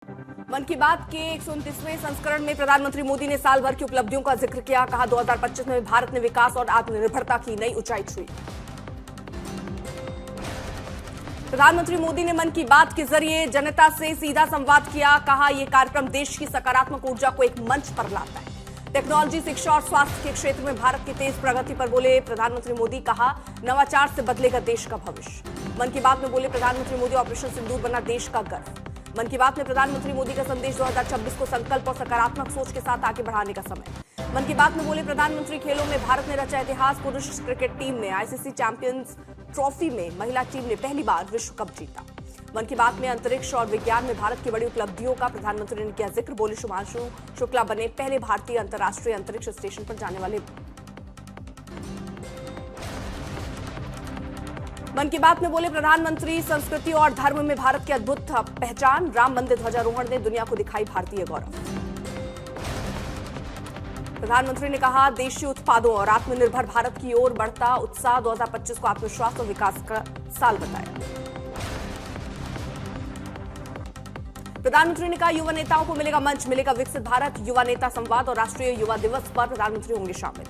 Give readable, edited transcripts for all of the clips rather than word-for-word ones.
मन की बात के 129वें संस्करण में प्रधानमंत्री मोदी ने साल भर की उपलब्धियों का जिक्र किया। कहा 2025 में भारत ने विकास और आत्मनिर्भरता की नई ऊंचाई छुई। प्रधानमंत्री मोदी ने मन की बात के जरिए जनता से सीधा संवाद किया। कहा यह कार्यक्रम देश की सकारात्मक ऊर्जा को एक मंच पर लाता है। टेक्नोलॉजी, शिक्षा और स्वास्थ्य के क्षेत्र में भारत की तेज प्रगति पर बोले प्रधानमंत्री मोदी। कहा नवाचार से बदलेगा देश का भविष्य। मन की बात में बोले प्रधानमंत्री मोदी, ऑपरेशन सिंदूर बना देश का गर्व। मन की बात में प्रधानमंत्री मोदी का संदेश 2026 को संकल्प और सकारात्मक सोच के साथ आगे बढ़ाने का समय। मन की बात में बोले प्रधानमंत्री, खेलों में भारत ने रचा इतिहास। पुरुष क्रिकेट टीम ने आईसीसी चैंपियंस ट्रॉफी में महिला टीम ने पहली बार विश्व कप जीता। मन की बात में अंतरिक्ष और विज्ञान में भारत की बड़ी उपलब्धियों का प्रधानमंत्री ने किया जिक्र। बोले शुभांशु शुक्ला बने पहले भारतीय अंतर्राष्ट्रीय अंतरिक्ष स्टेशन पर जाने वाले। मन की बात में बोले प्रधानमंत्री, संस्कृति और धर्म में भारत की अद्भुत पहचान। राम मंदिर ध्वजारोहण ने दुनिया को दिखाई भारतीय गौरव। प्रधानमंत्री ने कहा देशी उत्पादों और आत्मनिर्भर भारत की ओर बढ़ता उत्साह 2025 को आत्मविश्वास और विकास का साल बताया। प्रधानमंत्री ने कहा युवा नेताओं को मिलेगा मंच, मिलेगा विकसित भारत। युवा नेता संवाद और राष्ट्रीय युवा दिवस पर प्रधानमंत्री होंगे शामिल।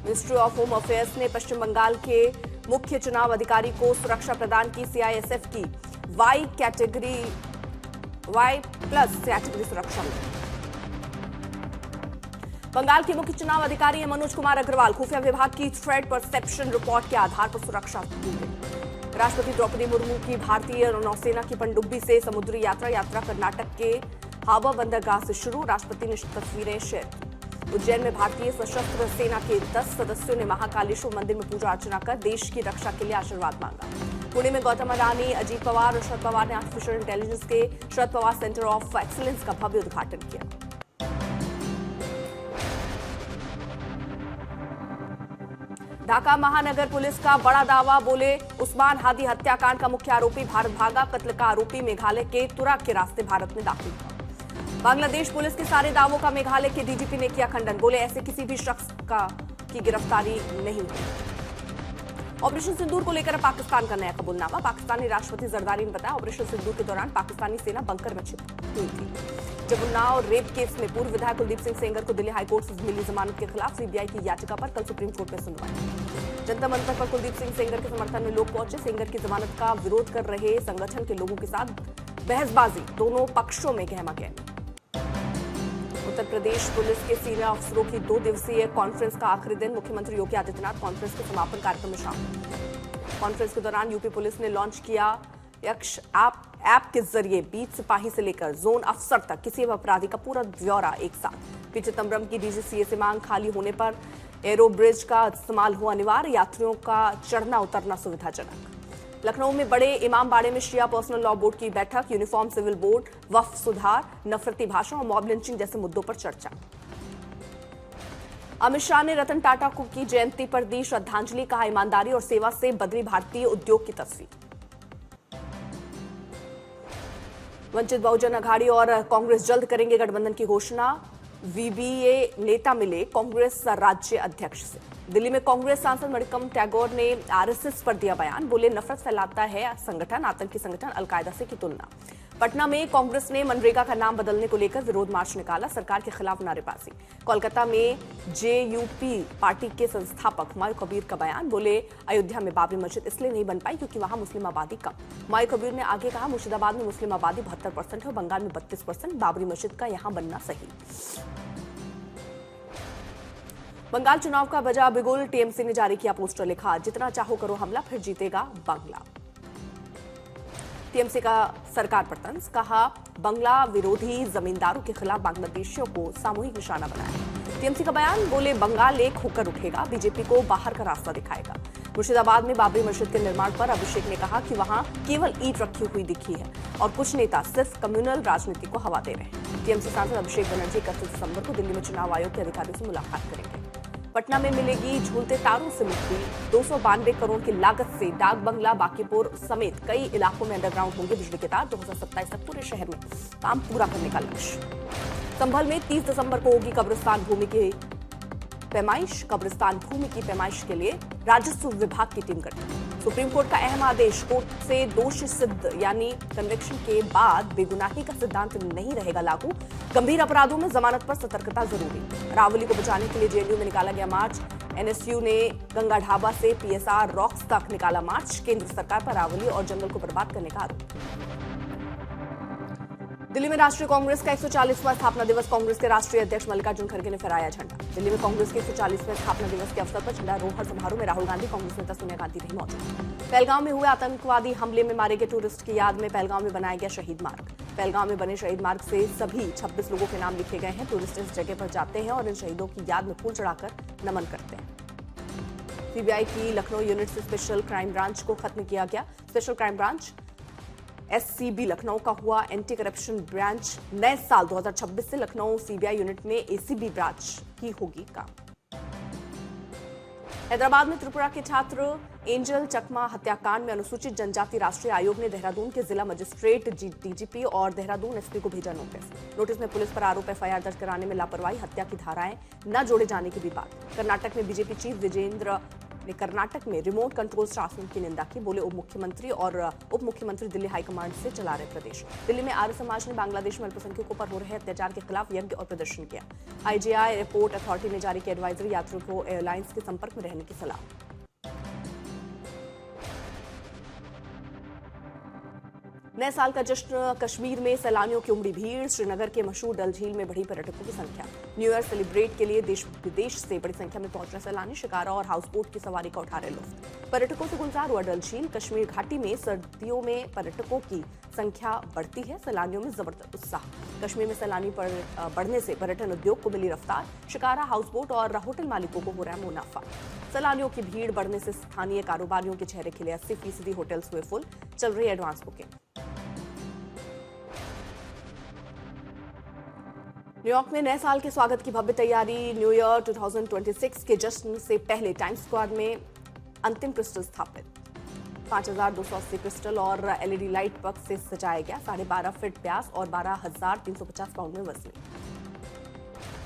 मिनिस्ट्री ऑफ होम अफेयर्स ने पश्चिम बंगाल के मुख्य चुनाव अधिकारी को सुरक्षा प्रदान की। सीआईएसएफ की वाई प्लस कैटेगरी सुरक्षा में। बंगाल के मुख्य चुनाव अधिकारी हैं मनोज कुमार अग्रवाल। खुफिया विभाग की थ्रेट परसेप्शन रिपोर्ट के आधार पर सुरक्षा दी गई। राष्ट्रपति द्रौपदी मुर्मू की भारतीय नौसेना की पनडुब्बी से समुद्री यात्रा कर्नाटक के हावड़ा बंदरगाह से शुरू। राष्ट्रपति ने तस्वीरें शेयर की। उज्जैन में भारतीय सशस्त्र सेना के 10 सदस्यों ने महाकालेश्वर मंदिर में पूजा अर्चना कर देश की रक्षा के लिए आशीर्वाद मांगा। पुणे में गौतम अडानी, अजीत पवार और शरद पवार ने आर्टिफिशियल इंटेलिजेंस के Sharad Pawar centre of excellence का भव्य उद्घाटन किया। ढाका महानगर पुलिस का बड़ा दावा। बोले उस्मान हादी हत्याकांड का मुख्य आरोपी भारत भागा। कत्ल का आरोपी मेघालय के तुराग के रास्ते भारत में दाखिल हुआ। बांग्लादेश पुलिस के सारे दावों का मेघालय के डीजीपी ने किया खंडन। बोले ऐसे किसी भी शख्स की गिरफ्तारी नहीं हुई। ऑपरेशन सिंदूर को लेकर पाकिस्तान का नया कबूलनामा। पाकिस्तानी राष्ट्रपति जरदारी ने बताया ऑपरेशन सिंदूर के दौरान पाकिस्तानी सेना बंकर में छिपी हुई थी। जब उन्नाव रेप केस में पूर्व विधायक कुलदीप सिंह सेंगर को दिल्ली हाईकोर्ट से मिली जमानत के खिलाफ सीबीआई की याचिका पर कल सुप्रीम कोर्ट में सुनवाई। जनता मंच पर कुलदीप सिंह सेंगर के समर्थन में लोग पहुंचे। सेंगर की जमानत का विरोध कर रहे संगठन के लोगों के साथ बहसबाजी, दोनों पक्षों में गहमागहमी। उत्तर प्रदेश पुलिस के सीनियर अफसरों की 2 दिवसीय कॉन्फ्रेंस का आखिरी दिन। मुख्यमंत्री योगी आदित्यनाथ कॉन्फ्रेंस के समापन कार्यक्रम में शामिल। कॉन्फ्रेंस के दौरान यूपी पुलिस ने लॉन्च किया यक्ष ऐप के जरिए बीट सिपाही से लेकर जोन अफसर तक किसी भी अपराधी का पूरा ब्यौरा एक साथ। पी चिदम्बरम की डीजीसीए से मांग खाली होने पर एरो ब्रिज का इस्तेमाल हुआ अनिवार्य। यात्रियों का चढ़ना उतरना सुविधाजनक। लखनऊ में बड़े इमामबाड़े में शिया पर्सनल लॉ बोर्ड की बैठक। यूनिफॉर्म सिविल बोर्ड, वक्फ सुधार, नफरती भाषण और मॉब लिंचिंग जैसे मुद्दों पर चर्चा। अमित शाह ने रतन टाटा को की जयंती पर दी श्रद्धांजलि। कहा ईमानदारी और सेवा से बदली भारतीय उद्योग की तस्वीर। वंचित बहुजन अघाड़ी और कांग्रेस जल्द करेंगे गठबंधन की घोषणा। वीबीए नेता मिले कांग्रेस राज्य अध्यक्ष से। दिल्ली में कांग्रेस सांसद मणिकम टैगोर ने आरएसएस पर दिया बयान। बोले नफरत फैलाता है संगठन, आतंकी संगठन अलकायदा से की तुलना। पटना में कांग्रेस ने मनरेगा का नाम बदलने को लेकर विरोध मार्च निकाला। सरकार के खिलाफ नारेबाजी। कोलकाता में जेयूपी पार्टी के संस्थापक हुमायूं कबीर का बयान। बोले अयोध्या में बाबरी मस्जिद इसलिए नहीं बन पाई क्योंकि वहां मुस्लिम आबादी कम। हुमायूं कबीर ने आगे कहा मुर्शिदाबाद में मुस्लिम आबादी 72% है और बंगाल में 32%। बाबरी मस्जिद का यहां बनना सही। बंगाल चुनाव का बजा बिगुल। टीएमसी ने जारी किया पोस्टर। लिखा जितना चाहो करो हमला, फिर जीतेगा बांग्ला। टीएमसी का सरकार पर तंज। कहा बंगला विरोधी जमींदारों के खिलाफ बांग्लादेशियों को सामूहिक निशाना बनाया। टीएमसी का बयान। बोले बंगाल एक होकर उठेगा, बीजेपी को बाहर का रास्ता दिखाएगा। मुर्शिदाबाद में बाबरी मस्जिद के निर्माण पर अभिषेक ने कहा कि वहां केवल ईंट रखी हुई दिखी है और कुछ नेता सिर्फ कम्युनल राजनीति को हवा दे रहे हैं। टीएमसी सांसद अभिषेक बनर्जी 31 दिसंबर को दिल्ली में चुनाव आयोग के अधिकारियों से मुलाकात करेंगे। पटना में मिलेगी झूलते तारों से मुक्ति। 292 करोड़ की लागत से डाक बंगला, बांकीपुर समेत कई इलाकों में अंडरग्राउंड होंगे बिजली के तार। 2027 तक पूरे शहर में काम पूरा करने का लक्ष्य। संभल में 30 दिसंबर को होगी कब्रिस्तान भूमि की पैमाइश, कब्रिस्तान भूमि की पैमाइश के लिए राजस्व विभाग की टीम गठित। सुप्रीम कोर्ट का अहम आदेश, कोर्ट से दोषी सिद्ध यानी कन्विक्शन के बाद बेगुनाही का सिद्धांत नहीं रहेगा लागू। गंभीर अपराधों में जमानत पर सतर्कता जरूरी। अरावली को बचाने के लिए जेएनयू में निकाला गया मार्च। एनएसयू ने गंगा ढाबा से पीएसआर रॉक्स तक निकाला मार्च। केंद्र सरकार पर अरावली और जंगल को बर्बाद करने का आरोप। दिल्ली में राष्ट्रीय कांग्रेस का 140वां स्थापना दिवस, कांग्रेस के राष्ट्रीय अध्यक्ष मल्लिकार्जुन खड़गे ने फहराया झंडा। दिल्ली में कांग्रेस के 140वें स्थापना दिवस के अवसर पर झंडारोहण समारोह में राहुल गांधी, कांग्रेस नेता सोनिया गांधी रही मौजूद। पहलगांव में हुए आतंकवादी हमले में मारे गए टूरिस्ट की याद में पहलगांव में बनाया गया शहीद मार्ग। पहलगांव में बने शहीद मार्ग से सभी 26 लोगों के नाम लिखे गए हैं। टूरिस्ट इस जगह पर जाते हैं और इन शहीदों की याद में फूल चढ़ाकर नमन करते हैं। सीबीआई की लखनऊ यूनिट से स्पेशल क्राइम ब्रांच को खत्म किया गया। Special crime branch SCB Lucknow का हुआ एंटी करप्शन ब्रांच। नए साल 2026 से लखनऊ सीबीआई यूनिट में एसीबी ब्रांच की होगी काम। हैदराबाद में त्रिपुरा के छात्र एंजल चकमा हत्याकांड में अनुसूचित जनजाति राष्ट्रीय आयोग ने देहरादून के जिला मजिस्ट्रेट, डीजीपी और देहरादून एसपी को भेजा नोटिस में पुलिस पर आरोप एफआईआर दर्ज कराने में लापरवाही, हत्या की धाराएं न जोड़े जाने की भी बात। कर्नाटक में बीजेपी चीफ विजेंद्र ने कर्नाटक में रिमोट कंट्रोल शासन की निंदा की। बोले उप मुख्यमंत्री दिल्ली हाईकमांड से चला रहे प्रदेश। दिल्ली में आर्य समाज ने बांग्लादेश में अल्पसंख्यकों पर हो रहे अत्याचार के खिलाफ यज्ञ और प्रदर्शन किया। आईजीआई एयरपोर्ट अथॉरिटी ने जारी की एडवाइजरी, यात्रियों को एयरलाइंस के संपर्क में रहने की सलाह। नए साल का जश्न, कश्मीर में सैलानियों की उमड़ी भीड़। श्रीनगर के मशहूर डल झील में बढ़ी पर्यटकों की संख्या। न्यू ईयर सेलिब्रेट के लिए देश विदेश से बड़ी संख्या में पहुंच रहे सैलानी शिकारा और हाउस बोट की सवारी का उठा रहे लुत्फ। पर्यटकों से गुलजार हुआ डल झील। कश्मीर घाटी में सर्दियों में पर्यटकों की संख्या बढ़ती है, सैलानियों में जबरदस्त उत्साह। कश्मीर में सैलानी बढ़ने से पर्यटन उद्योग को मिली रफ्तार। शिकारा, हाउस बोट और होटल मालिकों को हो रहा है मुनाफा। सैलानियों की भीड़ बढ़ने से स्थानीय कारोबारियों के चेहरे खिले। 80% होटल्स हुए फुल। चल रही एडवांस बुकिंग। न्यूयॉर्क में नए साल के स्वागत की भव्य तैयारी। न्यू ईयर 2026 के जश्न से पहले टाइम्स स्क्वायर में अंतिम क्रिस्टल स्थापित। 5280 क्रिस्टल और एलईडी लाइट पक्ष से सजाया गया। 12.5 फीट व्यास और 12,350 पाउंड में वजनी।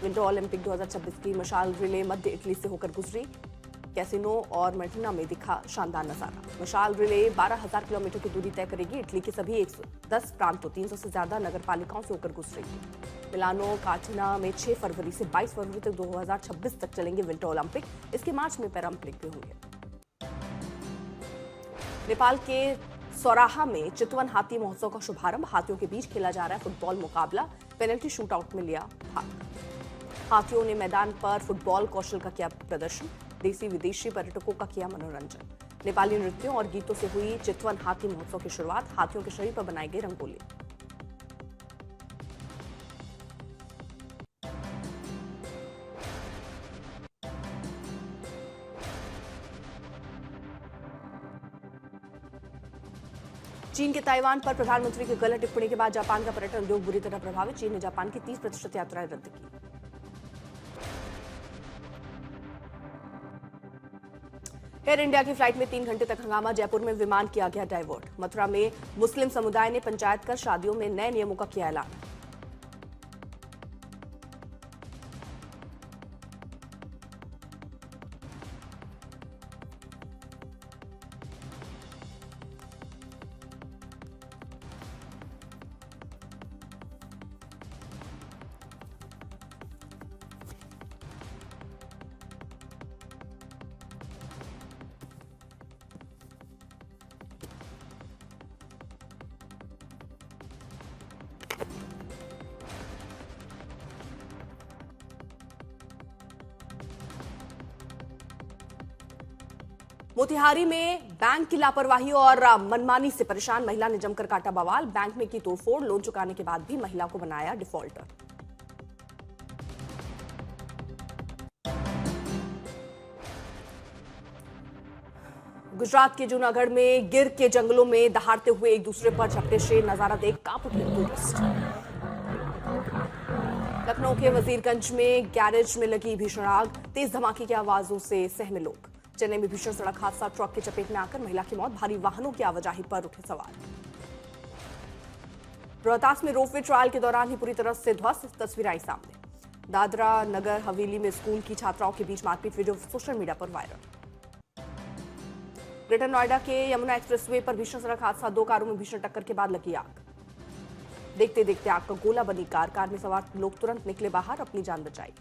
विंटर ओलंपिक 2026 की मशाल रिले मध्य इटली से होकर गुजरी। कैसिनो और मर्टिना में दिखा शानदार नजारा। मशाल रिले 12,000 किलोमीटर की दूरी तय करेगी। इटली के सभी 110 प्रांतों, 300 से ज्यादा नगर पालिकाओं से होकर गुजरेगी। मिलानो कार्टिना में 6 फरवरी से 22 फरवरी तक 2026 तक चलेंगे विंटर ओलंपिक। इसके मार्च में पैरालंपिक भी होंगे। नेपाल के सौराहा में चितवन हाथी महोत्सव का शुभारंभ। हाथियों के बीच खेला जा रहा है फुटबॉल मुकाबला। पेनल्टी शूटआउट में लिया भाग। हाथियों ने मैदान पर फुटबॉल कौशल का किया प्रदर्शन। देसी विदेशी पर्यटकों का किया मनोरंजन। नेपाली नृत्यों और गीतों से हुई चितवन हाथी महोत्सव की शुरुआत। हाथियों के शरीर पर बनाई गई रंगोली। चीन के ताइवान पर प्रधानमंत्री की गलत टिप्पणी के बाद जापान का पर्यटन उद्योग बुरी तरह प्रभावित। चीन ने जापान की 30% यात्राएं रद्द की। एयर इंडिया की फ्लाइट में 3 घंटे तक हंगामा। जयपुर में विमान किया गया डाइवर्ट। मथुरा में मुस्लिम समुदाय ने पंचायत कर शादियों में नए नियमों का किया ऐलान। मोतिहारी में बैंक की लापरवाही और मनमानी से परेशान महिला ने जमकर काटा बवाल। बैंक में की तोड़फोड़। लोन चुकाने के बाद भी महिला को बनाया डिफॉल्टर। गुजरात के जूनागढ़ में गिर के जंगलों में दहाड़ते हुए एक दूसरे पर झपटे शेर। नजारा देख कांप उठे टूरिस्ट। लखनऊ के वजीरगंज में गैरेज में लगी भीषण आग। तेज धमाके की आवाजों से सहमे लोग। चेन्नई में भीषण सड़क हादसा। ट्रक की चपेट में आकर महिला की मौत। भारी वाहनों की आवाजाही पर उठे सवाल। रोहतास में रोपवे ट्रायल के दौरान ही पूरी तरह से ध्वस्त। तस्वीरें आई सामने। दादरा नगर हवेली में स्कूल की छात्राओं के बीच मारपीट वीडियो सोशल मीडिया पर वायरल। ग्रेटर नोएडा के यमुना एक्सप्रेसवे पर भीषण सड़क हादसा, 2 कारों में भीषण टक्कर के बाद लगी आग। देखते देखते आग का गोला बनी कार में सवार लोग तुरंत निकले बाहर, अपनी जान बचाई।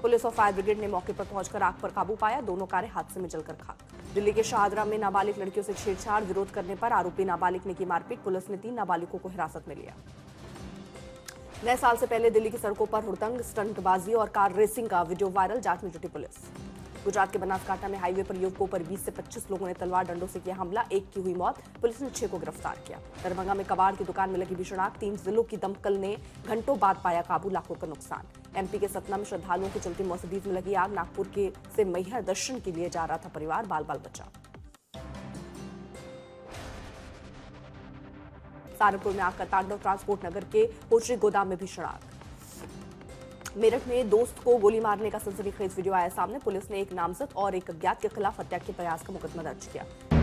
पुलिस और फायर ब्रिगेड ने मौके पर पहुंचकर आग पर काबू पाया, दोनों कारें हादसे में जलकर खाक। दिल्ली के शाहदरा में नाबालिग लड़कियों से छेड़छाड़, विरोध करने पर आरोपी नाबालिग ने की मारपीट, पुलिस ने 3 नाबालिगों को हिरासत में लिया। नए साल से पहले दिल्ली की सड़कों पर हुड़दंग, स्टंटबाजी और कार रेसिंग का वीडियो वायरल, जांच में जुटी पुलिस। गुजरात के बनासकांठा में हाईवे पर युवकों पर 20 से 25 लोगों ने तलवार डंडों से किया हमला, 1 की हुई मौत, पुलिस ने 6 को गिरफ्तार किया। दरभंगा में कबाड़ की दुकान में लगी भीषण आग, 3 जिलों की दमकल ने घंटों बाद पाया काबू, लाखों का नुकसान। एमपी के सतना में श्रद्धालुओं के चलते मस्जिद में लगी आग, नागपुर के से मैहर दर्शन के लिए जा रहा था परिवार, बाल बाल बचा। सहारनपुर में आग का तांडव, ट्रांसपोर्ट नगर के पोचरी गोदाम में भीषण आग। मेरठ में दोस्त को गोली मारने का सनसनीखेज वीडियो आया सामने, पुलिस ने एक नामजद और एक अज्ञात के खिलाफ हत्या के प्रयास का मुकदमा दर्ज किया।